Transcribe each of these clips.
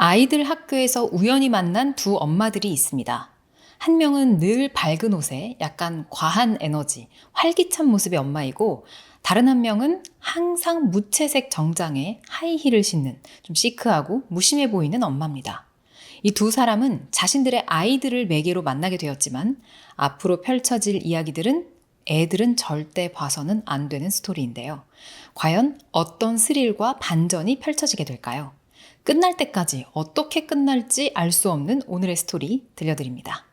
아이들 학교에서 우연히 만난 두 엄마들이 있습니다. 한 명은 늘 밝은 옷에 약간 과한 에너지, 활기찬 모습의 엄마이고, 다른 한 명은 항상 무채색 정장에 하이힐을 신는 좀 시크하고 무심해 보이는 엄마입니다. 이 두 사람은 자신들의 아이들을 매개로 만나게 되었지만, 앞으로 펼쳐질 이야기들은 애들은 절대 봐서는 안 되는 스토리인데요. 과연 어떤 스릴과 반전이 펼쳐지게 될까요? 끝날 때까지 어떻게 끝날지 알 수 없는 오늘의 스토리 들려드립니다.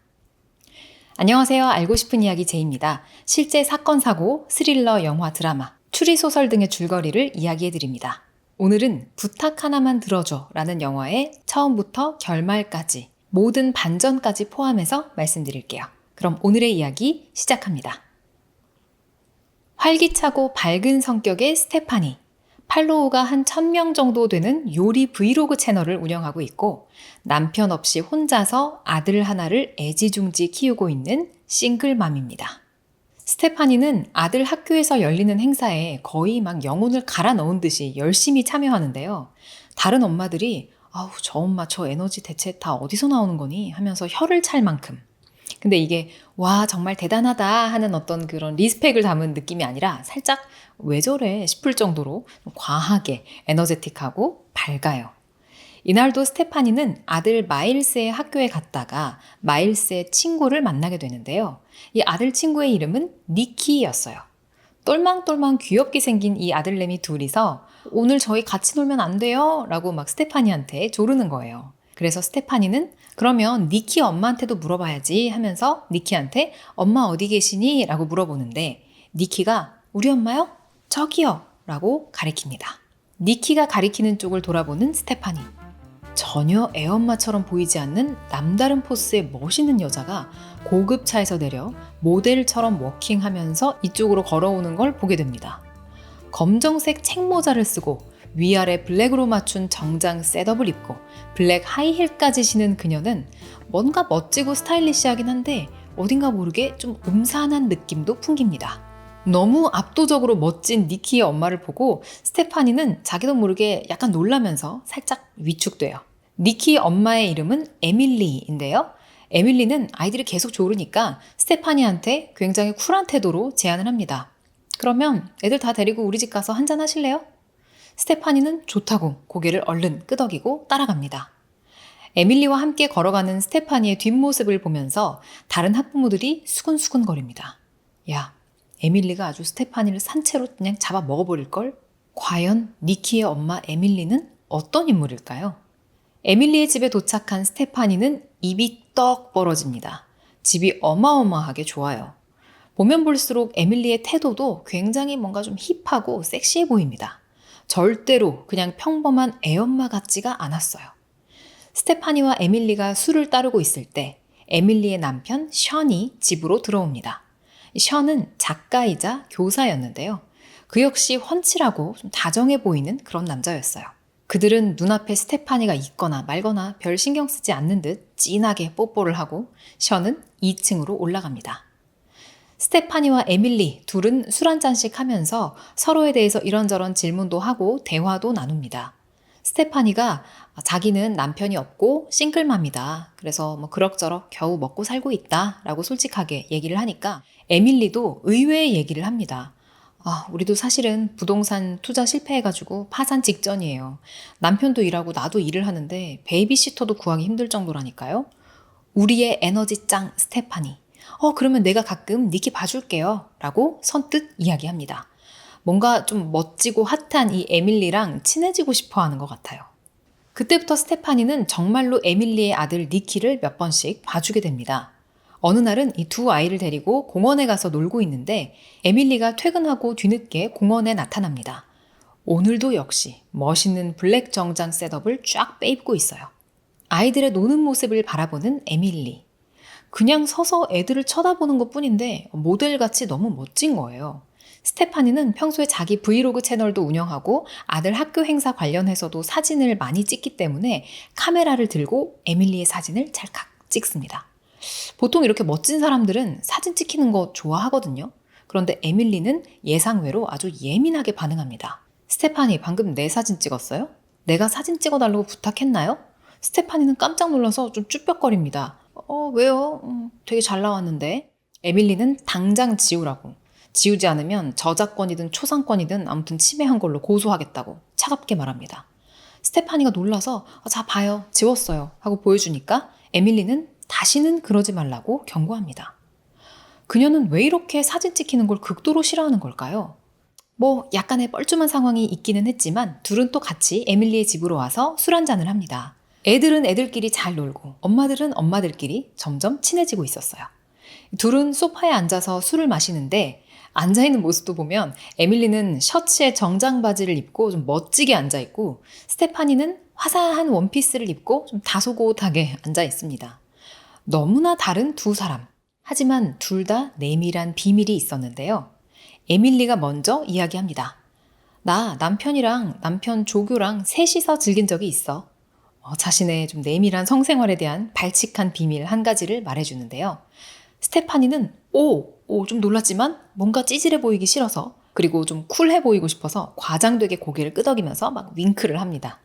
안녕하세요. 알고 싶은 이야기 제이입니다. 실제 사건, 사고, 스릴러, 영화, 드라마, 추리소설 등의 줄거리를 이야기해드립니다. 오늘은 부탁 하나만 들어줘 라는 영화의 처음부터 결말까지 모든 반전까지 포함해서 말씀드릴게요. 그럼 오늘의 이야기 시작합니다. 활기차고 밝은 성격의 스테파니. 팔로우가 한 1000명 정도 되는 요리 브이로그 채널을 운영하고 있고 남편 없이 혼자서 아들 하나를 애지중지 키우고 있는 싱글맘입니다. 스테파니는 아들 학교에서 열리는 행사에 거의 막 영혼을 갈아 넣은 듯이 열심히 참여하는데요. 다른 엄마들이 아우 저 엄마 저 에너지 대체 다 어디서 나오는 거니? 하면서 혀를 찰 만큼. 근데 이게 와 정말 대단하다 하는 어떤 그런 리스펙을 담은 느낌이 아니라 살짝 왜 저래 싶을 정도로 과하게 에너제틱하고 밝아요. 이날도 스테파니는 아들 마일스의 학교에 갔다가 마일스의 친구를 만나게 되는데요. 이 아들 친구의 이름은 니키였어요. 똘망똘망 귀엽게 생긴 이 아들내미 둘이서 오늘 저희 같이 놀면 안 돼요? 라고 막 스테파니한테 조르는 거예요. 그래서 스테파니는 그러면 니키 엄마한테도 물어봐야지 하면서 니키한테 엄마 어디 계시니? 라고 물어보는데 니키가 우리 엄마요? 저기요 라고 가리킵니다. 니키가 가리키는 쪽을 돌아보는 스테파니. 전혀 애엄마처럼 보이지 않는 남다른 포스의 멋있는 여자가 고급차에서 내려 모델처럼 워킹하면서 이쪽으로 걸어오는 걸 보게 됩니다. 검정색 책모자를 쓰고 위아래 블랙으로 맞춘 정장 셋업을 입고 블랙 하이힐까지 신은 그녀는 뭔가 멋지고 스타일리시하긴 한데 어딘가 모르게 좀 음산한 느낌도 풍깁니다. 너무 압도적으로 멋진 니키의 엄마를 보고 스테파니는 자기도 모르게 약간 놀라면서 살짝 위축돼요. 니키 엄마의 이름은 에밀리인데요. 에밀리는 아이들이 계속 조르니까 스테파니한테 굉장히 쿨한 태도로 제안을 합니다. 그러면 애들 다 데리고 우리 집 가서 한잔 하실래요? 스테파니는 좋다고 고개를 얼른 끄덕이고 따라갑니다. 에밀리와 함께 걸어가는 스테파니의 뒷모습을 보면서 다른 학부모들이 수근수근거립니다. 야, 에밀리가 아주 스테파니를 산채로 그냥 잡아 먹어버릴걸? 과연 니키의 엄마 에밀리는 어떤 인물일까요? 에밀리의 집에 도착한 스테파니는 입이 떡 벌어집니다. 집이 어마어마하게 좋아요. 보면 볼수록 에밀리의 태도도 굉장히 뭔가 좀 힙하고 섹시해 보입니다. 절대로 그냥 평범한 애엄마 같지가 않았어요. 스테파니와 에밀리가 술을 따르고 있을 때 에밀리의 남편 션이 집으로 들어옵니다. 션은 작가이자 교사였는데요. 그 역시 훤칠하고 좀 다정해 보이는 그런 남자였어요. 그들은 눈앞에 스테파니가 있거나 말거나 별 신경 쓰지 않는 듯 진하게 뽀뽀를 하고 션은 2층으로 올라갑니다. 스테파니와 에밀리 둘은 술 한잔씩 하면서 서로에 대해서 이런저런 질문도 하고 대화도 나눕니다. 스테파니가 자기는 남편이 없고 싱글맘이다. 그래서 뭐 그럭저럭 겨우 먹고 살고 있다 라고 솔직하게 얘기를 하니까 에밀리도 의외의 얘기를 합니다. 우리도 사실은 부동산 투자 실패해가지고 파산 직전이에요. 남편도 일하고 나도 일을 하는데 베이비시터도 구하기 힘들 정도라니까요. 우리의 에너지 짱 스테파니. 그러면 내가 가끔 니키 봐줄게요. 라고 선뜻 이야기합니다. 뭔가 좀 멋지고 핫한 이 에밀리랑 친해지고 싶어 하는 것 같아요. 그때부터 스테파니는 정말로 에밀리의 아들 니키를 몇 번씩 봐주게 됩니다. 어느 날은 이 두 아이를 데리고 공원에 가서 놀고 있는데 에밀리가 퇴근하고 뒤늦게 공원에 나타납니다. 오늘도 역시 멋있는 블랙 정장 셋업을 쫙 빼입고 있어요. 아이들의 노는 모습을 바라보는 에밀리. 그냥 서서 애들을 쳐다보는 것 뿐인데 모델같이 너무 멋진 거예요. 스테파니는 평소에 자기 브이로그 채널도 운영하고 아들 학교 행사 관련해서도 사진을 많이 찍기 때문에 카메라를 들고 에밀리의 사진을 찰칵 찍습니다. 보통 이렇게 멋진 사람들은 사진 찍히는 거 좋아하거든요. 그런데 에밀리는 예상외로 아주 예민하게 반응합니다. 스테파니 방금 내 사진 찍었어요? 내가 사진 찍어달라고 부탁했나요? 스테파니는 깜짝 놀라서 좀 쭈뼛거립니다. 왜요? 되게 잘 나왔는데. 에밀리는 당장 지우라고. 지우지 않으면 저작권이든 초상권이든 아무튼 침해한 걸로 고소하겠다고 차갑게 말합니다. 스테파니가 놀라서 자 봐요. 지웠어요. 하고 보여주니까 에밀리는 다시는 그러지 말라고 경고합니다. 그녀는 왜 이렇게 사진 찍히는 걸 극도로 싫어하는 걸까요? 뭐 약간의 뻘쭘한 상황이 있기는 했지만 둘은 또 같이 에밀리의 집으로 와서 술 한잔을 합니다. 애들은 애들끼리 잘 놀고 엄마들은 엄마들끼리 점점 친해지고 있었어요. 둘은 소파에 앉아서 술을 마시는데 앉아있는 모습도 보면 에밀리는 셔츠에 정장 바지를 입고 좀 멋지게 앉아있고 스테파니는 화사한 원피스를 입고 좀 다소곳하게 앉아있습니다. 너무나 다른 두 사람. 하지만 둘 다 내밀한 비밀이 있었는데요. 에밀리가 먼저 이야기합니다. 나 남편이랑 남편 조교랑 셋이서 즐긴 적이 있어. 자신의 좀 내밀한 성생활에 대한 발칙한 비밀 한 가지를 말해주는데요. 스테파니는 좀 놀랐지만 뭔가 찌질해 보이기 싫어서 그리고 좀 쿨해 보이고 싶어서 과장되게 고개를 끄덕이면서 막 윙크를 합니다.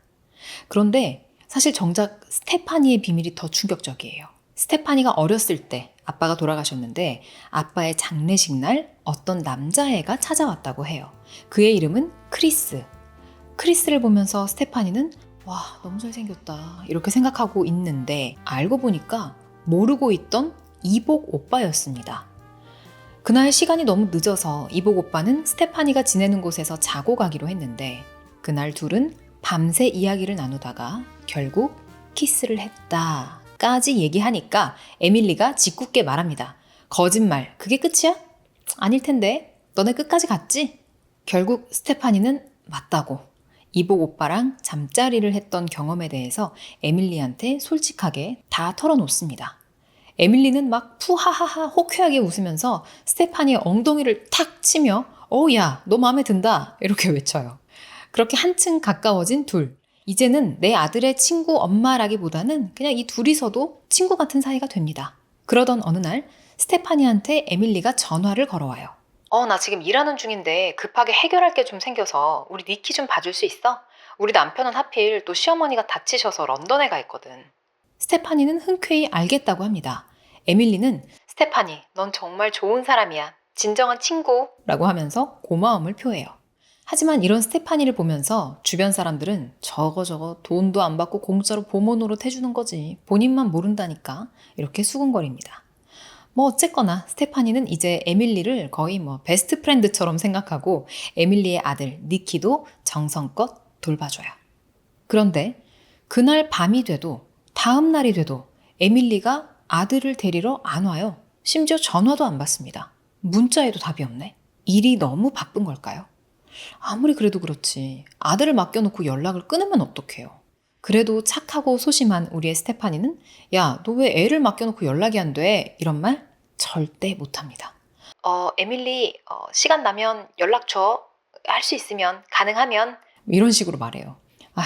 그런데 사실 정작 스테파니의 비밀이 더 충격적이에요. 스테파니가 어렸을 때 아빠가 돌아가셨는데 아빠의 장례식 날 어떤 남자애가 찾아왔다고 해요. 그의 이름은 크리스. 크리스를 보면서 스테파니는 와, 너무 잘생겼다 이렇게 생각하고 있는데 알고 보니까 모르고 있던 이복 오빠였습니다. 그날 시간이 너무 늦어서 이복 오빠는 스테파니가 지내는 곳에서 자고 가기로 했는데 그날 둘은 밤새 이야기를 나누다가 결국 키스를 했다까지 얘기하니까 에밀리가 짓궂게 말합니다. 거짓말, 그게 끝이야? 아닐 텐데, 너네 끝까지 갔지? 결국 스테파니는 맞다고 이복 오빠랑 잠자리를 했던 경험에 대해서 에밀리한테 솔직하게 다 털어놓습니다. 에밀리는 막 푸하하하 호쾌하게 웃으면서 스테파니의 엉덩이를 탁 치며 야, 너 마음에 든다 이렇게 외쳐요. 그렇게 한층 가까워진 둘. 이제는 내 아들의 친구 엄마라기보다는 그냥 이 둘이서도 친구 같은 사이가 됩니다. 그러던 어느 날 스테파니한테 에밀리가 전화를 걸어와요. 나 지금 일하는 중인데 급하게 해결할 게 좀 생겨서 우리 니키 좀 봐줄 수 있어? 우리 남편은 하필 또 시어머니가 다치셔서 런던에 가 있거든. 스테파니는 흔쾌히 알겠다고 합니다. 에밀리는 스테파니, 넌 정말 좋은 사람이야. 진정한 친구라고 하면서 고마움을 표해요. 하지만 이런 스테파니를 보면서 주변 사람들은 저거 돈도 안 받고 공짜로 보모 노릇 해주는 거지. 본인만 모른다니까. 이렇게 수군거립니다. 뭐 어쨌거나 스테파니는 이제 에밀리를 거의 뭐 베스트 프렌드처럼 생각하고 에밀리의 아들 니키도 정성껏 돌봐줘요. 그런데 그날 밤이 돼도 다음 날이 돼도 에밀리가 아들을 데리러 안 와요. 심지어 전화도 안 받습니다. 문자에도 답이 없네. 일이 너무 바쁜 걸까요? 아무리 그래도 그렇지 아들을 맡겨놓고 연락을 끊으면 어떡해요. 그래도 착하고 소심한 우리의 스테파니는 야, 너 왜 애를 맡겨놓고 연락이 안 돼? 이런 말 절대 못합니다. 에밀리 시간 나면 연락 줘. 할 수 있으면 가능하면 이런 식으로 말해요. 아휴,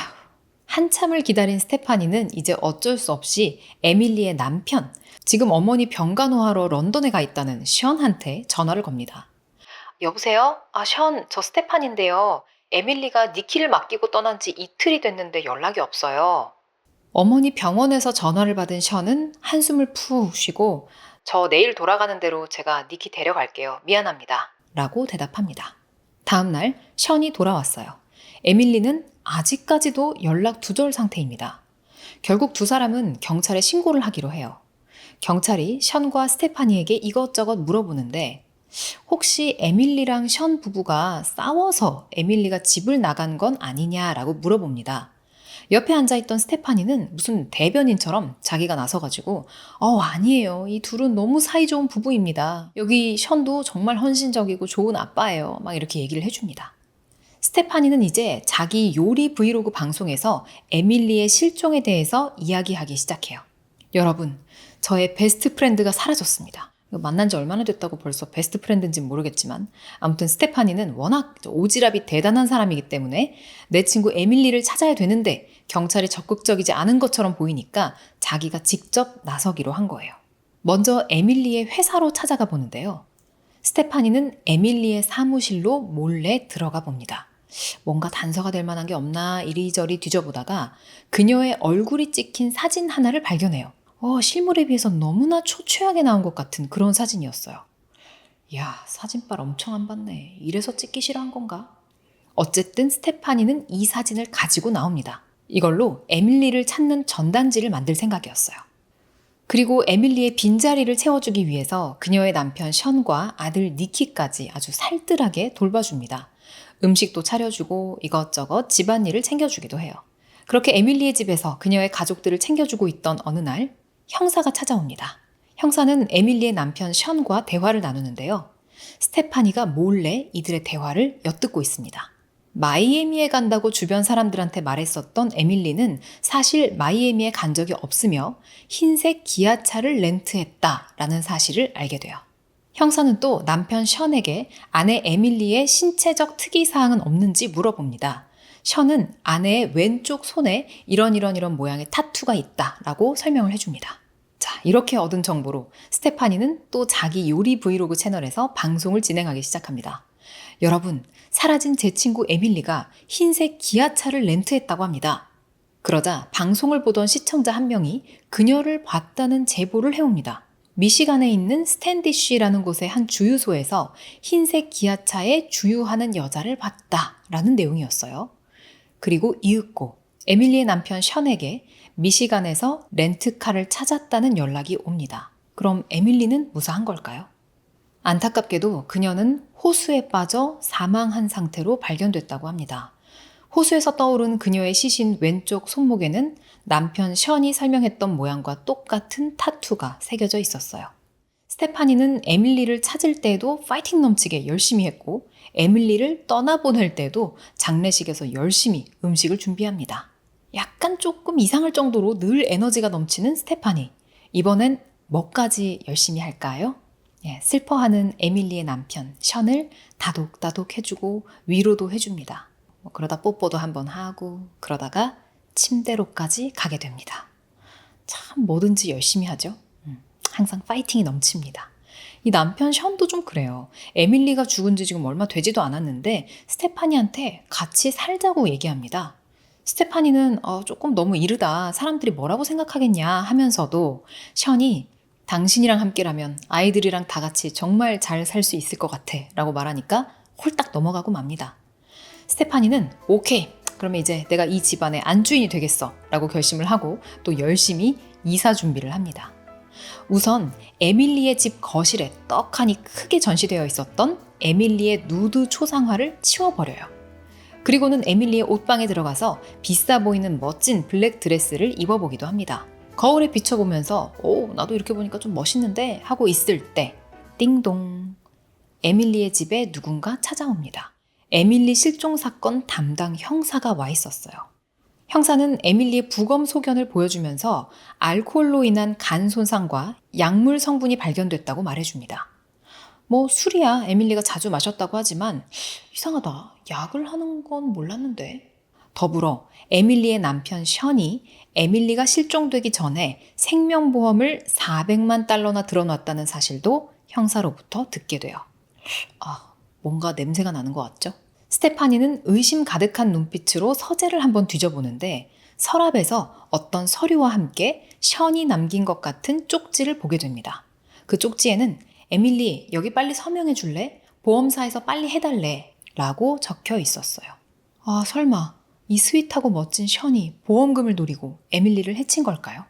한참을 기다린 스테파니는 이제 어쩔 수 없이 에밀리의 남편, 지금 어머니 병간호하러 런던에 가 있다는 션한테 전화를 겁니다. 여보세요? 션, 저 스테판인데요. 에밀리가 니키를 맡기고 떠난 지 이틀이 됐는데 연락이 없어요. 어머니 병원에서 전화를 받은 션은 한숨을 푹 쉬고 저 내일 돌아가는 대로 제가 니키 데려갈게요. 미안합니다. 라고 대답합니다. 다음 날 션이 돌아왔어요. 에밀리는 아직까지도 연락 두절 상태입니다. 결국 두 사람은 경찰에 신고를 하기로 해요. 경찰이 션과 스테파니에게 이것저것 물어보는데 혹시 에밀리랑 션 부부가 싸워서 에밀리가 집을 나간 건 아니냐라고 물어봅니다. 옆에 앉아있던 스테파니는 무슨 대변인처럼 자기가 나서가지고 아니에요. 이 둘은 너무 사이좋은 부부입니다. 여기 션도 정말 헌신적이고 좋은 아빠예요. 막 이렇게 얘기를 해줍니다. 스테파니는 이제 자기 요리 브이로그 방송에서 에밀리의 실종에 대해서 이야기하기 시작해요. 여러분, 저의 베스트 프렌드가 사라졌습니다. 만난 지 얼마나 됐다고 벌써 베스트 프렌드인지는 모르겠지만 아무튼 스테파니는 워낙 오지랖이 대단한 사람이기 때문에 내 친구 에밀리를 찾아야 되는데 경찰이 적극적이지 않은 것처럼 보이니까 자기가 직접 나서기로 한 거예요. 먼저 에밀리의 회사로 찾아가 보는데요. 스테파니는 에밀리의 사무실로 몰래 들어가 봅니다. 뭔가 단서가 될 만한 게 없나 이리저리 뒤져보다가 그녀의 얼굴이 찍힌 사진 하나를 발견해요. 실물에 비해서 너무나 초췌하게 나온 것 같은 그런 사진이었어요. 이야, 사진빨 엄청 안 봤네. 이래서 찍기 싫어한 건가? 어쨌든 스테파니는 이 사진을 가지고 나옵니다. 이걸로 에밀리를 찾는 전단지를 만들 생각이었어요. 그리고 에밀리의 빈자리를 채워주기 위해서 그녀의 남편 션과 아들 니키까지 아주 살뜰하게 돌봐줍니다. 음식도 차려주고 이것저것 집안일을 챙겨주기도 해요. 그렇게 에밀리의 집에서 그녀의 가족들을 챙겨주고 있던 어느 날 형사가 찾아옵니다. 형사는 에밀리의 남편 션과 대화를 나누는데요. 스테파니가 몰래 이들의 대화를 엿듣고 있습니다. 마이애미에 간다고 주변 사람들한테 말했었던 에밀리는 사실 마이애미에 간 적이 없으며 흰색 기아차를 렌트했다라는 사실을 알게 돼요. 형사는 또 남편 션에게 아내 에밀리의 신체적 특이사항은 없는지 물어봅니다. 션은 아내의 왼쪽 손에 이런 모양의 타투가 있다라고 설명을 해줍니다. 자, 이렇게 얻은 정보로 스테파니는 또 자기 요리 브이로그 채널에서 방송을 진행하기 시작합니다. 여러분, 사라진 제 친구 에밀리가 흰색 기아차를 렌트했다고 합니다. 그러자 방송을 보던 시청자 한 명이 그녀를 봤다는 제보를 해옵니다. 미시간에 있는 스탠디쉬라는 곳의 한 주유소에서 흰색 기아차에 주유하는 여자를 봤다라는 내용이었어요. 그리고 이윽고 에밀리의 남편 션에게 미시간에서 렌트카를 찾았다는 연락이 옵니다. 그럼 에밀리는 무사한 걸까요? 안타깝게도 그녀는 호수에 빠져 사망한 상태로 발견됐다고 합니다. 호수에서 떠오른 그녀의 시신 왼쪽 손목에는 남편 션이 설명했던 모양과 똑같은 타투가 새겨져 있었어요. 스테파니는 에밀리를 찾을 때에도 파이팅 넘치게 열심히 했고 에밀리를 떠나보낼 때도 장례식에서 열심히 음식을 준비합니다. 약간 조금 이상할 정도로 늘 에너지가 넘치는 스테파니. 이번엔 뭐까지 열심히 할까요? 슬퍼하는 에밀리의 남편 션을 다독다독 해주고 위로도 해줍니다. 그러다 뽀뽀도 한번 하고 그러다가 침대로까지 가게 됩니다. 참 뭐든지 열심히 하죠. 항상 파이팅이 넘칩니다. 이 남편 션도 좀 그래요. 에밀리가 죽은 지 지금 얼마 되지도 않았는데 스테파니한테 같이 살자고 얘기합니다. 스테파니는 조금 너무 이르다. 사람들이 뭐라고 생각하겠냐 하면서도 션이 당신이랑 함께라면 아이들이랑 다 같이 정말 잘 살 수 있을 것 같아 라고 말하니까 홀딱 넘어가고 맙니다. 스테파니는 오케이, 그러면 이제 내가 이 집안의 안주인이 되겠어 라고 결심을 하고 또 열심히 이사 준비를 합니다. 우선 에밀리의 집 거실에 떡하니 크게 전시되어 있었던 에밀리의 누드 초상화를 치워버려요. 그리고는 에밀리의 옷방에 들어가서 비싸 보이는 멋진 블랙 드레스를 입어보기도 합니다. 거울에 비춰보면서 나도 이렇게 보니까 좀 멋있는데 하고 있을 때 띵동, 에밀리의 집에 누군가 찾아옵니다. 에밀리 실종 사건 담당 형사가 와 있었어요. 형사는 에밀리의 부검 소견을 보여주면서 알코올로 인한 간 손상과 약물 성분이 발견됐다고 말해줍니다. 술이야 에밀리가 자주 마셨다고 하지만 이상하다. 약을 하는 건 몰랐는데. 더불어 에밀리의 남편 션이 에밀리가 실종되기 전에 생명보험을 400만 달러나 들어놨다는 사실도 형사로부터 듣게 돼요. 뭔가 냄새가 나는 것 같죠? 스테파니는 의심 가득한 눈빛으로 서재를 한번 뒤져보는데 서랍에서 어떤 서류와 함께 션이 남긴 것 같은 쪽지를 보게 됩니다. 그 쪽지에는 에밀리, 여기 빨리 서명해 줄래? 보험사에서 빨리 해달래 라고 적혀 있었어요. 설마 이 스윗하고 멋진 션이 보험금을 노리고 에밀리를 해친 걸까요?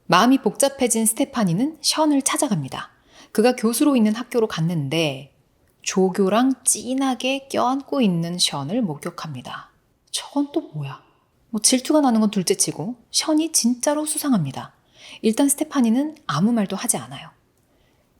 마음이 복잡해진 스테파니는 션을 찾아갑니다. 그가 교수로 있는 학교로 갔는데 조교랑 진하게 껴안고 있는 션을 목격합니다. 저건 또 뭐야? 질투가 나는 건 둘째치고 션이 진짜로 수상합니다. 일단 스테파니는 아무 말도 하지 않아요.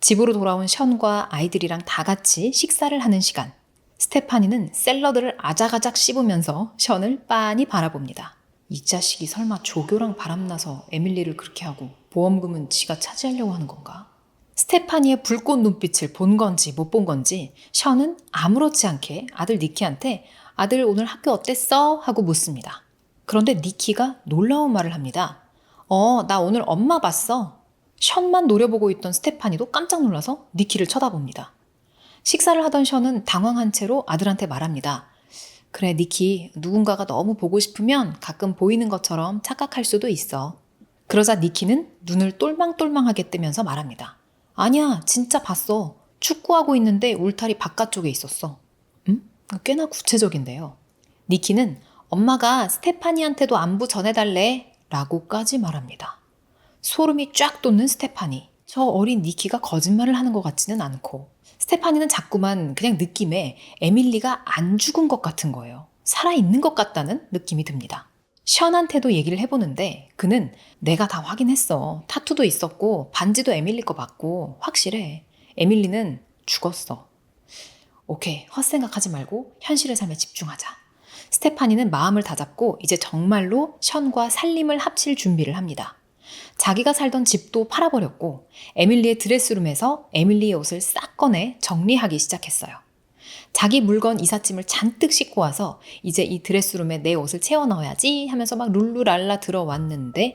집으로 돌아온 션과 아이들이랑 다 같이 식사를 하는 시간. 스테파니는 샐러드를 아작아작 씹으면서 션을 빤히 바라봅니다. 이 자식이 설마 조교랑 바람나서 에밀리를 그렇게 하고 보험금은 지가 차지하려고 하는 건가? 스테파니의 불꽃 눈빛을 본 건지 못 본 건지 션은 아무렇지 않게 아들 니키한테 아들 오늘 학교 어땠어? 하고 묻습니다. 그런데 니키가 놀라운 말을 합니다. 나 오늘 엄마 봤어. 션만 노려보고 있던 스테파니도 깜짝 놀라서 니키를 쳐다봅니다. 식사를 하던 션은 당황한 채로 아들한테 말합니다. 그래, 니키, 누군가가 너무 보고 싶으면 가끔 보이는 것처럼 착각할 수도 있어. 그러자 니키는 눈을 똘망똘망하게 뜨면서 말합니다. 아니야, 진짜 봤어. 축구하고 있는데 울타리 바깥쪽에 있었어. 꽤나 구체적인데요. 니키는 엄마가 스테파니한테도 안부 전해달래 라고까지 말합니다. 소름이 쫙 돋는 스테파니. 저 어린 니키가 거짓말을 하는 것 같지는 않고 스테파니는 자꾸만 그냥 느낌에 에밀리가 안 죽은 것 같은 거예요. 살아있는 것 같다는 느낌이 듭니다. 션한테도 얘기를 해보는데 그는 내가 다 확인했어. 타투도 있었고 반지도 에밀리 거 맞고 확실해. 에밀리는 죽었어. 오케이, 헛생각하지 말고 현실의 삶에 집중하자. 스테파니는 마음을 다잡고 이제 정말로 션과 살림을 합칠 준비를 합니다. 자기가 살던 집도 팔아버렸고 에밀리의 드레스룸에서 에밀리의 옷을 싹 꺼내 정리하기 시작했어요. 자기 물건 이삿짐을 잔뜩 싣고 와서 이제 이 드레스룸에 내 옷을 채워 넣어야지 하면서 막 룰루랄라 들어왔는데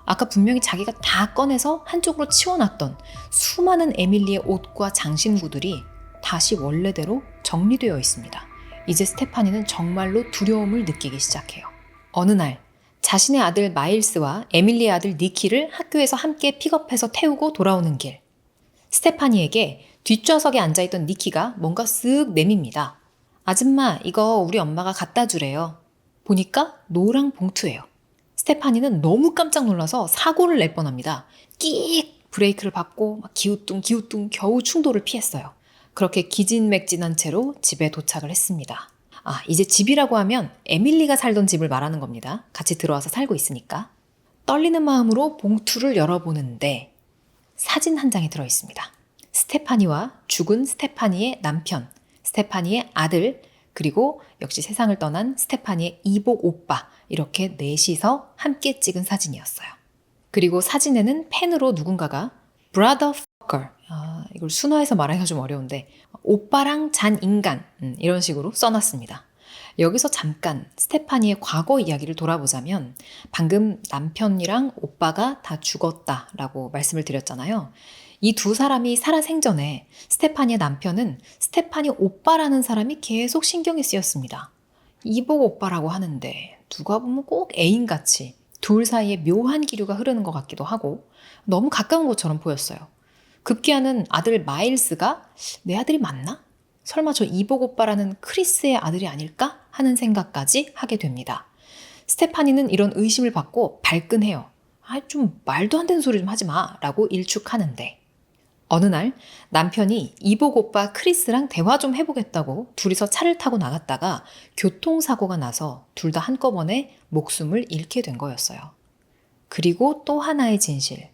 아까 분명히 자기가 다 꺼내서 한쪽으로 치워놨던 수많은 에밀리의 옷과 장신구들이 다시 원래대로 정리되어 있습니다. 이제 스테파니는 정말로 두려움을 느끼기 시작해요. 어느 날 자신의 아들 마일스와 에밀리의 아들 니키를 학교에서 함께 픽업해서 태우고 돌아오는 길. 스테파니에게 뒷좌석에 앉아있던 니키가 뭔가 쓱 내밉니다. 아줌마, 이거 우리 엄마가 갖다 주래요. 보니까 노랑 봉투예요. 스테파니는 너무 깜짝 놀라서 사고를 낼 뻔합니다. 끼익 브레이크를 밟고 막 기우뚱 겨우 충돌을 피했어요. 그렇게 기진맥진한 채로 집에 도착을 했습니다. 이제 집이라고 하면 에밀리가 살던 집을 말하는 겁니다. 같이 들어와서 살고 있으니까. 떨리는 마음으로 봉투를 열어보는데 사진 한 장이 들어있습니다. 스테파니와 죽은 스테파니의 남편, 스테파니의 아들, 그리고 역시 세상을 떠난 스테파니의 이복 오빠, 이렇게 넷이서 함께 찍은 사진이었어요. 그리고 사진에는 펜으로 누군가가 brother fucker, 이걸 순화해서 말하기가 좀 어려운데 오빠랑 잔 인간, 이런 식으로 써놨습니다. 여기서 잠깐 스테파니의 과거 이야기를 돌아보자면 방금 남편이랑 오빠가 다 죽었다라고 말씀을 드렸잖아요. 이 두 사람이 살아생전에 스테파니의 남편은 스테파니 오빠라는 사람이 계속 신경이 쓰였습니다. 이복 오빠라고 하는데 누가 보면 꼭 애인같이 둘 사이에 묘한 기류가 흐르는 것 같기도 하고 너무 가까운 것처럼 보였어요. 급기야는 아들 마일스가 내 아들이 맞나? 설마 저 이복 오빠라는 크리스의 아들이 아닐까? 하는 생각까지 하게 됩니다. 스테파니는 이런 의심을 받고 발끈해요. 좀 말도 안 되는 소리 좀 하지 마 라고 일축하는데 어느 날 남편이 이복 오빠 크리스랑 대화 좀 해보겠다고 둘이서 차를 타고 나갔다가 교통사고가 나서 둘 다 한꺼번에 목숨을 잃게 된 거였어요. 그리고 또 하나의 진실.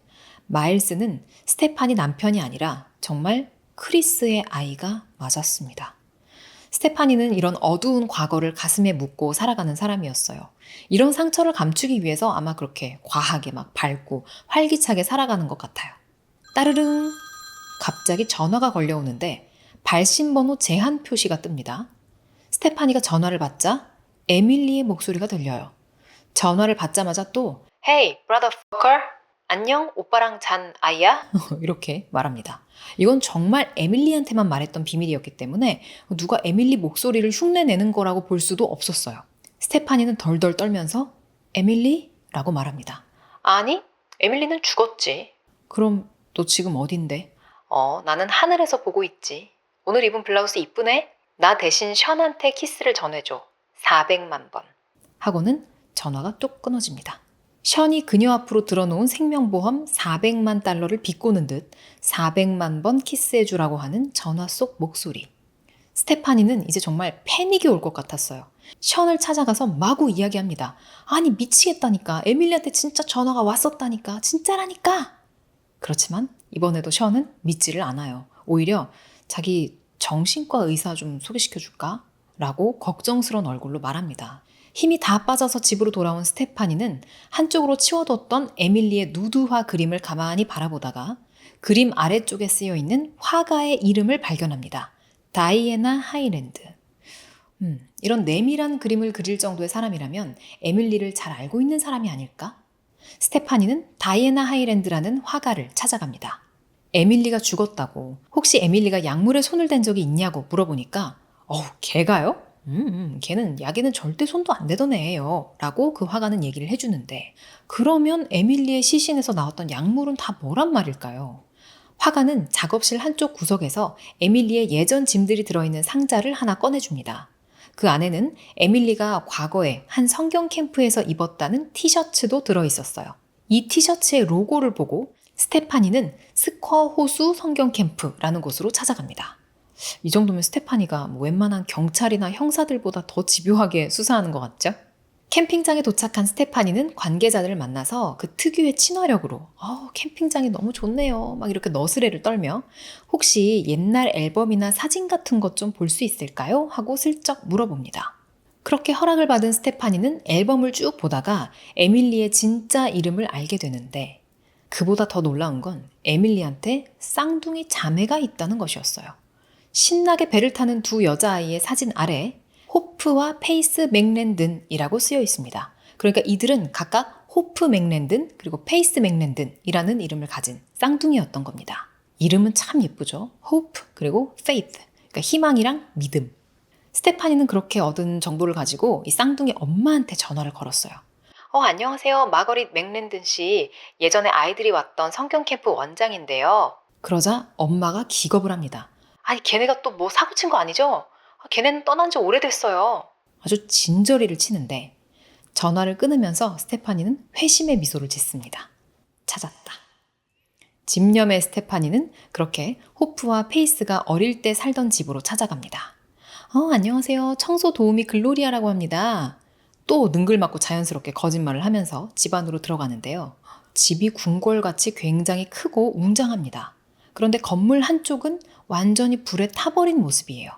마일스는 스테파니 남편이 아니라 정말 크리스의 아이가 맞았습니다. 스테파니는 이런 어두운 과거를 가슴에 묻고 살아가는 사람이었어요. 이런 상처를 감추기 위해서 아마 그렇게 과하게 막 밝고 활기차게 살아가는 것 같아요. 따르릉! 갑자기 전화가 걸려오는데 발신번호 제한 표시가 뜹니다. 스테파니가 전화를 받자 에밀리의 목소리가 들려요. 전화를 받자마자 또 Hey, brother fucker! 안녕, 오빠랑 잔 아이야? 이렇게 말합니다. 이건 정말 에밀리한테만 말했던 비밀이었기 때문에 누가 에밀리 목소리를 흉내내는 거라고 볼 수도 없었어요. 스테파니는 덜덜 떨면서 에밀리? 라고 말합니다. 아니, 에밀리는 죽었지. 그럼 너 지금 어딘데? 나는 하늘에서 보고 있지. 오늘 입은 블라우스 이쁘네? 나 대신 션한테 키스를 전해줘. 400만 번. 하고는 전화가 뚝 끊어집니다. 션이 그녀 앞으로 들어놓은 생명보험 400만 달러를 비꼬는 듯 400만 번 키스해주라고 하는 전화 속 목소리. 스테파니는 이제 정말 패닉이 올 것 같았어요. 션을 찾아가서 마구 이야기합니다. 아니 미치겠다니까. 에밀리한테 진짜 전화가 왔었다니까. 진짜라니까. 그렇지만 이번에도 션은 믿지를 않아요. 오히려 자기 정신과 의사 좀 소개시켜줄까? 라고 걱정스러운 얼굴로 말합니다. 힘이 다 빠져서 집으로 돌아온 스테파니는 한쪽으로 치워뒀던 에밀리의 누드화 그림을 가만히 바라보다가 그림 아래쪽에 쓰여있는 화가의 이름을 발견합니다. 다이애나 하이랜드. 이런 내밀한 그림을 그릴 정도의 사람이라면 에밀리를 잘 알고 있는 사람이 아닐까? 스테파니는 다이애나 하이랜드라는 화가를 찾아갑니다. 에밀리가 죽었다고, 혹시 에밀리가 약물에 손을 댄 적이 있냐고 물어보니까 걔가요? 걔는 약에는 절대 손도 안 대던 애예요. 라고 그 화가는 얘기를 해주는데, 그러면 에밀리의 시신에서 나왔던 약물은 다 뭐란 말일까요? 화가는 작업실 한쪽 구석에서 에밀리의 예전 짐들이 들어있는 상자를 하나 꺼내줍니다. 그 안에는 에밀리가 과거에 한 성경 캠프에서 입었다는 티셔츠도 들어있었어요. 이 티셔츠의 로고를 보고 스테파니는 스쿼 호수 성경 캠프라는 곳으로 찾아갑니다. 이 정도면 스테파니가 웬만한 경찰이나 형사들보다 더 집요하게 수사하는 것 같죠? 캠핑장에 도착한 스테파니는 관계자들을 만나서 그 특유의 친화력으로 캠핑장이 너무 좋네요. 막 이렇게 너스레를 떨며 혹시 옛날 앨범이나 사진 같은 것 좀 볼 수 있을까요? 하고 슬쩍 물어봅니다. 그렇게 허락을 받은 스테파니는 앨범을 쭉 보다가 에밀리의 진짜 이름을 알게 되는데 그보다 더 놀라운 건 에밀리한테 쌍둥이 자매가 있다는 것이었어요. 신나게 배를 타는 두 여자아이의 사진 아래 호프와 페이스 맥랜든이라고 쓰여 있습니다. 그러니까 이들은 각각 호프 맥랜든 그리고 페이스 맥랜든이라는 이름을 가진 쌍둥이였던 겁니다. 이름은 참 예쁘죠. 호프 그리고 페이스, 그러니까 희망이랑 믿음. 스테파니는 그렇게 얻은 정보를 가지고 이 쌍둥이 엄마한테 전화를 걸었어요. 안녕하세요. 마거릿 맥랜든 씨. 예전에 아이들이 왔던 성경 캠프 원장인데요. 그러자 엄마가 기겁을 합니다. 아니, 걔네가 또 뭐 사고 친 거 아니죠? 걔네는 떠난 지 오래됐어요. 아주 진저리를 치는데 전화를 끊으면서 스테파니는 회심의 미소를 짓습니다. 찾았다. 집념의 스테파니는 그렇게 호프와 페이스가 어릴 때 살던 집으로 찾아갑니다. 안녕하세요. 청소 도우미 글로리아라고 합니다. 또 능글맞고 자연스럽게 거짓말을 하면서 집 안으로 들어가는데요. 집이 궁궐같이 굉장히 크고 웅장합니다. 그런데 건물 한쪽은 완전히 불에 타버린 모습이에요.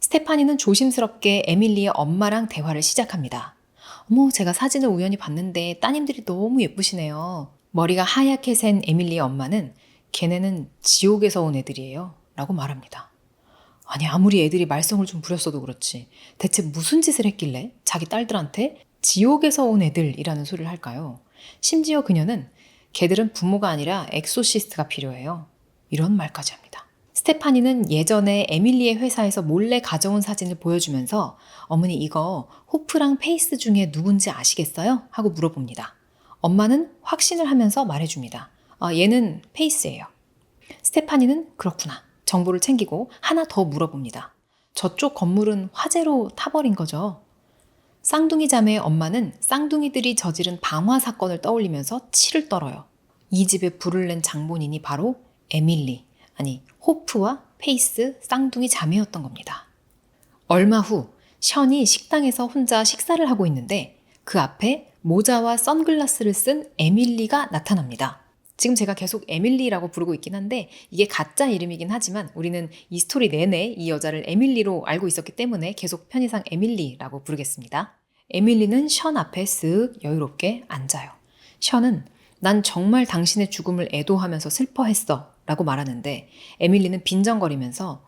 스테파니는 조심스럽게 에밀리의 엄마랑 대화를 시작합니다. 제가 사진을 우연히 봤는데 따님들이 너무 예쁘시네요. 머리가 하얗게 센 에밀리의 엄마는 걔네는 지옥에서 온 애들이에요. 라고 말합니다. 아니, 아무리 애들이 말썽을 좀 부렸어도 그렇지. 대체 무슨 짓을 했길래 자기 딸들한테 지옥에서 온 애들이라는 소리를 할까요? 심지어 그녀는 걔들은 부모가 아니라 엑소시스트가 필요해요. 이런 말까지 합니다. 스테파니는 예전에 에밀리의 회사에서 몰래 가져온 사진을 보여주면서 어머니 이거 호프랑 페이스 중에 누군지 아시겠어요? 하고 물어봅니다. 엄마는 확신을 하면서 말해줍니다. 얘는 페이스예요. 스테파니는 그렇구나. 정보를 챙기고 하나 더 물어봅니다. 저쪽 건물은 화재로 타버린 거죠? 쌍둥이 자매의 엄마는 쌍둥이들이 저지른 방화 사건을 떠올리면서 치를 떨어요. 이 집에 불을 낸 장본인이 바로 에밀리, 아니 호프와 페이스 쌍둥이 자매였던 겁니다. 얼마 후 션이 식당에서 혼자 식사를 하고 있는데 그 앞에 모자와 선글라스를 쓴 에밀리가 나타납니다. 지금 제가 계속 에밀리라고 부르고 있긴 한데 이게 가짜 이름이긴 하지만 우리는 이 스토리 내내 이 여자를 에밀리로 알고 있었기 때문에 계속 편의상 에밀리라고 부르겠습니다. 에밀리는 션 앞에 쓱 여유롭게 앉아요. 션은 난 정말 당신의 죽음을 애도하면서 슬퍼했어 라고 말하는데 에밀리는 빈정거리면서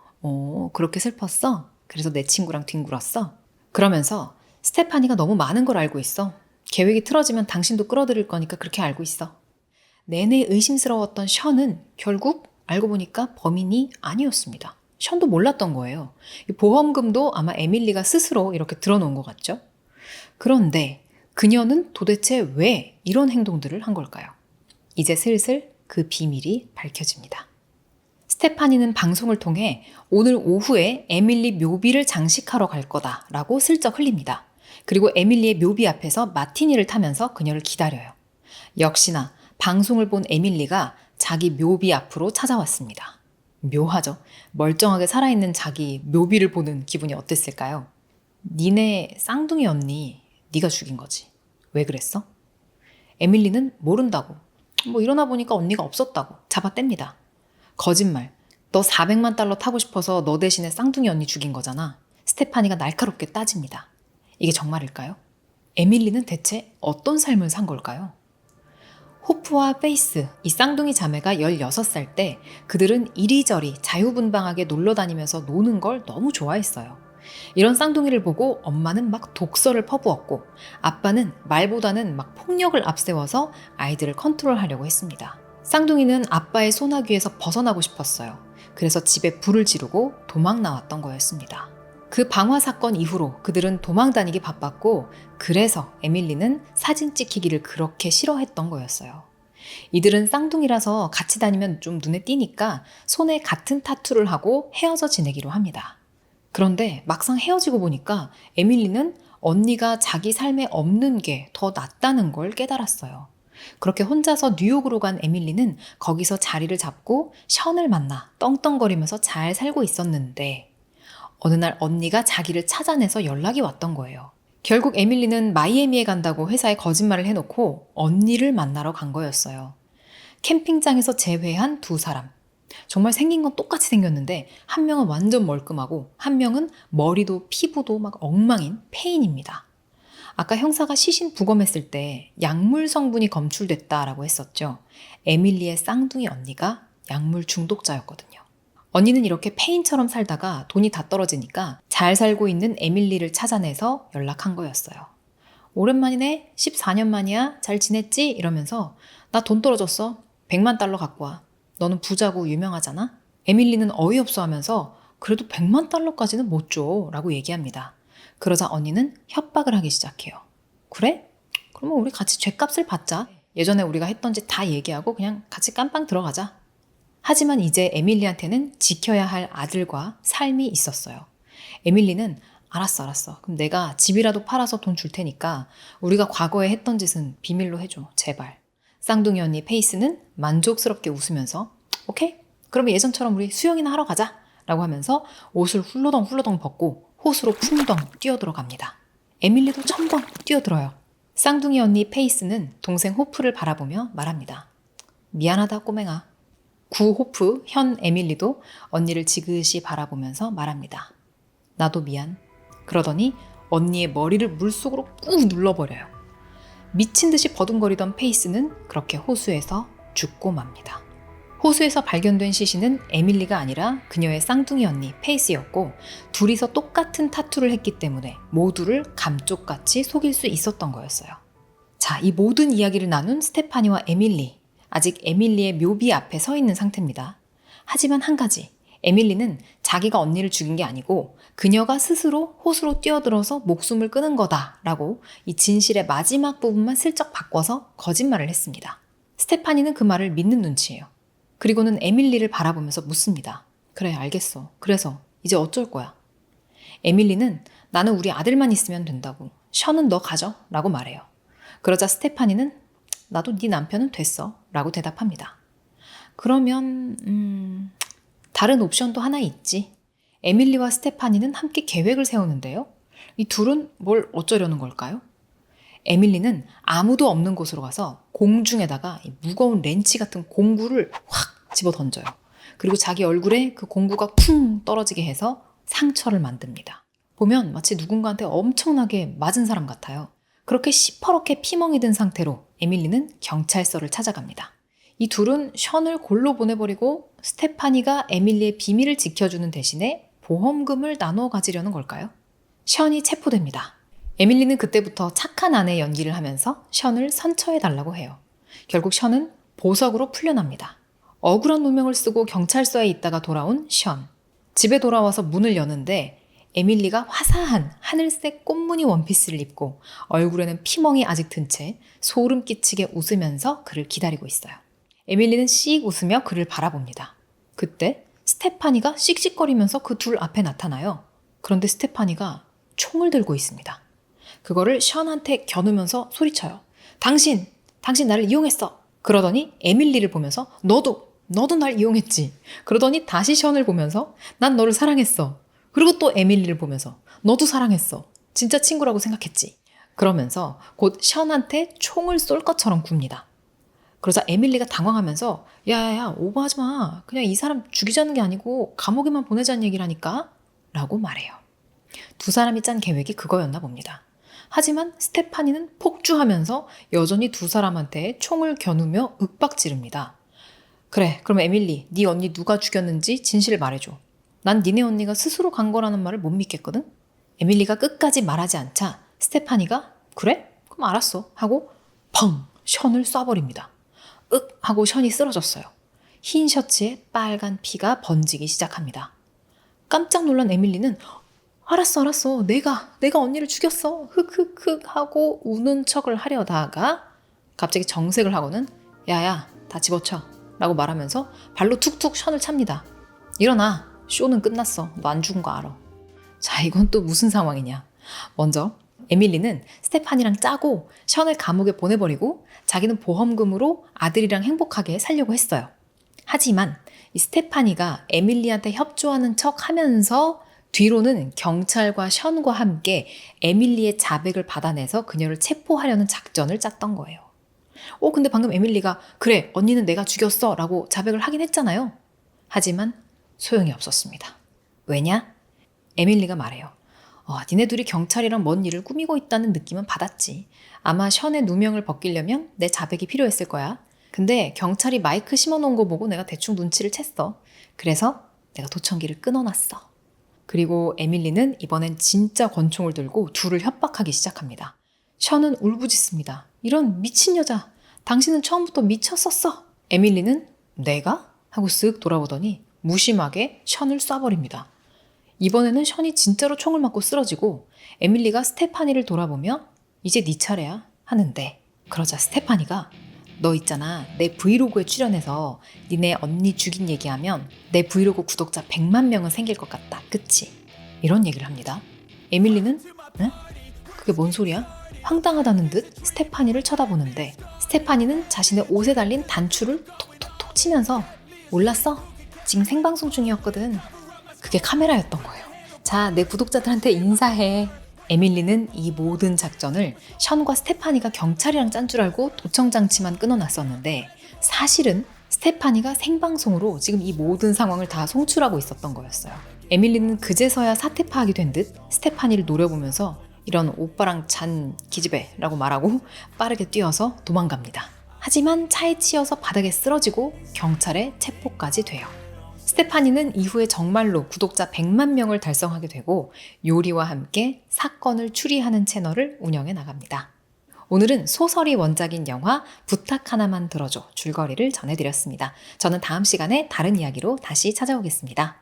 그렇게 슬펐어? 그래서 내 친구랑 뒹굴었어? 그러면서 스테파니가 너무 많은 걸 알고 있어. 계획이 틀어지면 당신도 끌어들일 거니까 그렇게 알고 있어. 내내 의심스러웠던 션은 결국 알고 보니까 범인이 아니었습니다. 션도 몰랐던 거예요. 보험금도 아마 에밀리가 스스로 이렇게 들어놓은 것 같죠? 그런데 그녀는 도대체 왜 이런 행동들을 한 걸까요? 이제 슬슬 그 비밀이 밝혀집니다. 스테파니는 방송을 통해 오늘 오후에 에밀리 묘비를 장식하러 갈 거다라고 슬쩍 흘립니다. 그리고 에밀리의 묘비 앞에서 마티니를 타면서 그녀를 기다려요. 역시나 방송을 본 에밀리가 자기 묘비 앞으로 찾아왔습니다. 묘하죠? 멀쩡하게 살아있는 자기 묘비를 보는 기분이 어땠을까요? 니네 쌍둥이 언니 네가 죽인 거지. 왜 그랬어? 에밀리는 모른다고. 일어나 보니까 언니가 없었다고 잡아뗍니다. 거짓말. 너 400만 달러 타고 싶어서 너 대신에 쌍둥이 언니 죽인 거잖아. 스테파니가 날카롭게 따집니다. 이게 정말일까요? 에밀리는 대체 어떤 삶을 산 걸까요? 호프와 페이스, 이 쌍둥이 자매가 16살 때 그들은 이리저리 자유분방하게 놀러 다니면서 노는 걸 너무 좋아했어요. 이런 쌍둥이를 보고 엄마는 막 독서를 퍼부었고 아빠는 말보다는 막 폭력을 앞세워서 아이들을 컨트롤하려고 했습니다. 쌍둥이는 아빠의 소나귀에서 벗어나고 싶었어요. 그래서 집에 불을 지르고 도망 나왔던 거였습니다. 그 방화 사건 이후로 그들은 도망 다니기 바빴고 그래서 에밀리는 사진 찍히기를 그렇게 싫어했던 거였어요. 이들은 쌍둥이라서 같이 다니면 좀 눈에 띄니까 손에 같은 타투를 하고 헤어져 지내기로 합니다. 그런데 막상 헤어지고 보니까 에밀리는 언니가 자기 삶에 없는 게 더 낫다는 걸 깨달았어요. 그렇게 혼자서 뉴욕으로 간 에밀리는 거기서 자리를 잡고 션을 만나 떵떵거리면서 잘 살고 있었는데 어느 날 언니가 자기를 찾아내서 연락이 왔던 거예요. 결국 에밀리는 마이애미에 간다고 회사에 거짓말을 해놓고 언니를 만나러 간 거였어요. 캠핑장에서 재회한 두 사람. 정말 생긴 건 똑같이 생겼는데 한 명은 완전 멀끔하고 한 명은 머리도 피부도 막 엉망인 폐인입니다. 아까 형사가 시신 부검했을 때 약물 성분이 검출됐다라고 했었죠. 에밀리의 쌍둥이 언니가 약물 중독자였거든요. 언니는 이렇게 폐인처럼 살다가 돈이 다 떨어지니까 잘 살고 있는 에밀리를 찾아내서 연락한 거였어요. 오랜만이네? 14년 만이야? 잘 지냈지? 이러면서 나 돈 떨어졌어. 100만 달러 갖고 와. 너는 부자고 유명하잖아? 에밀리는 어이없어 하면서 그래도 100만 달러까지는 못 줘 라고 얘기합니다. 그러자 언니는 협박을 하기 시작해요. 그래? 그러면 우리 같이 죗값을 받자. 예전에 우리가 했던 짓 다 얘기하고 그냥 같이 깜빵 들어가자. 하지만 이제 에밀리한테는 지켜야 할 아들과 삶이 있었어요. 에밀리는 알았어. 그럼 내가 집이라도 팔아서 돈 줄 테니까 우리가 과거에 했던 짓은 비밀로 해줘. 제발. 쌍둥이 언니 페이스는 만족스럽게 웃으면서 오케이? 그럼 예전처럼 우리 수영이나 하러 가자. 라고 하면서 옷을 훌러덩 벗고 호수로 풍덩 뛰어들어갑니다. 에밀리도 첨벙 뛰어들어요. 쌍둥이 언니 페이스는 동생 호프를 바라보며 말합니다. 미안하다 꼬맹아. 구 호프 현 에밀리도 언니를 지그시 바라보면서 말합니다. 나도 미안. 그러더니 언니의 머리를 물속으로 꾹 눌러버려요. 미친 듯이 버둥거리던 페이스는 그렇게 호수에서 죽고 맙니다. 호수에서 발견된 시신은 에밀리가 아니라 그녀의 쌍둥이 언니 페이스였고 둘이서 똑같은 타투를 했기 때문에 모두를 감쪽같이 속일 수 있었던 거였어요. 자, 이 모든 이야기를 나눈 스테파니와 에밀리. 아직 에밀리의 묘비 앞에 서 있는 상태입니다. 하지만 한 가지, 에밀리는 자기가 언니를 죽인 게 아니고 그녀가 스스로 호수로 뛰어들어서 목숨을 끊은 거다라고 이 진실의 마지막 부분만 슬쩍 바꿔서 거짓말을 했습니다. 스테파니는 그 말을 믿는 눈치예요. 그리고는 에밀리를 바라보면서 묻습니다. 그래, 알겠어. 그래서 이제 어쩔 거야? 에밀리는 나는 우리 아들만 있으면 된다고. 션은 너 가져 라고 말해요. 그러자 스테파니는 나도 네 남편은 됐어 라고 대답합니다. 그러면 다른 옵션도 하나 있지. 에밀리와 스테파니는 함께 계획을 세우는데요. 이 둘은 뭘 어쩌려는 걸까요? 에밀리는 아무도 없는 곳으로 가서 공중에다가 무거운 렌치 같은 공구를 확 집어 던져요. 그리고 자기 얼굴에 그 공구가 쿵 떨어지게 해서 상처를 만듭니다. 보면 마치 누군가한테 엄청나게 맞은 사람 같아요. 그렇게 시퍼렇게 피멍이 든 상태로 에밀리는 경찰서를 찾아갑니다. 이 둘은 션을 골로 보내버리고 스테파니가 에밀리의 비밀을 지켜주는 대신에 보험금을 나눠 가지려는 걸까요? 션이 체포됩니다. 에밀리는 그때부터 착한 아내 연기를 하면서 션을 선처해달라고 해요. 결국 션은 보석으로 풀려납니다. 억울한 누명을 쓰고 경찰서에 있다가 돌아온 션. 집에 돌아와서 문을 여는데 에밀리가 화사한 하늘색 꽃무늬 원피스를 입고 얼굴에는 피멍이 아직 든 채 소름 끼치게 웃으면서 그를 기다리고 있어요. 에밀리는 씩 웃으며 그를 바라봅니다. 그때 스테파니가 씩씩거리면서 그 둘 앞에 나타나요. 그런데 스테파니가 총을 들고 있습니다. 그거를 션한테 겨누면서 소리쳐요. 당신 나를 이용했어. 그러더니 에밀리를 보면서 너도 날 이용했지. 그러더니 다시 션을 보면서 난 너를 사랑했어. 그리고 또 에밀리를 보면서 너도 사랑했어. 진짜 친구라고 생각했지. 그러면서 곧 션한테 총을 쏠 것처럼 굽니다. 그러자 에밀리가 당황하면서 야야야 오버하지 마. 그냥 이 사람 죽이자는 게 아니고 감옥에만 보내자는 얘기라니까 라고 말해요. 두 사람이 짠 계획이 그거였나 봅니다. 하지만 스테파니는 폭주하면서 여전히 두 사람한테 총을 겨누며 윽박지릅니다. 그래, 그럼 에밀리, 네 언니 누가 죽였는지 진실을 말해줘. 난 니네 언니가 스스로 간 거라는 말을 못 믿겠거든? 에밀리가 끝까지 말하지 않자 스테파니가 그래? 그럼 알았어 하고 펑! 션을 쏴버립니다. 윽! 하고 션이 쓰러졌어요. 흰 셔츠에 빨간 피가 번지기 시작합니다. 깜짝 놀란 에밀리는 알았어, 알았어. 내가 언니를 죽였어. 흑흑흑 하고 우는 척을 하려다가 갑자기 정색을 하고는 야야, 다 집어쳐 라고 말하면서 발로 툭툭 션을 찹니다. 일어나. 쇼는 끝났어. 너 안 죽은 거 알아. 자, 이건 또 무슨 상황이냐. 먼저 에밀리는 스테파니랑 짜고 션을 감옥에 보내버리고 자기는 보험금으로 아들이랑 행복하게 살려고 했어요. 하지만 이 스테파니가 에밀리한테 협조하는 척 하면서 뒤로는 경찰과 션과 함께 에밀리의 자백을 받아내서 그녀를 체포하려는 작전을 짰던 거예요. 근데 방금 에밀리가 그래, 언니는 내가 죽였어 라고 자백을 하긴 했잖아요. 하지만 소용이 없었습니다. 왜냐? 에밀리가 말해요. 니네 둘이 경찰이랑 뭔 일을 꾸미고 있다는 느낌은 받았지. 아마 션의 누명을 벗기려면 내 자백이 필요했을 거야. 근데 경찰이 마이크 심어놓은 거 보고 내가 대충 눈치를 챘어. 그래서 내가 도청기를 끊어놨어. 그리고 에밀리는 이번엔 진짜 권총을 들고 둘을 협박하기 시작합니다. 션은 울부짖습니다. 이런 미친 여자, 당신은 처음부터 미쳤었어. 에밀리는 내가? 하고 쓱 돌아보더니 무심하게 션을 쏴버립니다. 이번에는 션이 진짜로 총을 맞고 쓰러지고 에밀리가 스테파니를 돌아보며 이제 네 차례야 하는데, 그러자 스테파니가 너 있잖아, 내 브이로그에 출연해서 니네 언니 죽인 얘기하면 내 브이로그 구독자 100만 명은 생길 것 같다. 그치? 이런 얘기를 합니다. 에밀리는 응? 그게 뭔 소리야? 황당하다는 듯 스테파니를 쳐다보는데 스테파니는 자신의 옷에 달린 단추를 톡톡톡 치면서 몰랐어? 지금 생방송 중이었거든. 그게 카메라였던 거예요. 자, 내 구독자들한테 인사해. 에밀리는 이 모든 작전을 션과 스테파니가 경찰이랑 짠 줄 알고 도청장치만 끊어놨었는데 사실은 스테파니가 생방송으로 지금 이 모든 상황을 다 송출하고 있었던 거였어요. 에밀리는 그제서야 사태 파악이 된 듯 스테파니를 노려보면서 이런 오빠랑 잔 기집애라고 말하고 빠르게 뛰어서 도망갑니다. 하지만 차에 치여서 바닥에 쓰러지고 경찰에 체포까지 돼요. 스테파니는 이후에 정말로 구독자 100만 명을 달성하게 되고 요리와 함께 사건을 추리하는 채널을 운영해 나갑니다. 오늘은 소설이 원작인 영화 부탁 하나만 들어줘 줄거리를 전해드렸습니다. 저는 다음 시간에 다른 이야기로 다시 찾아오겠습니다.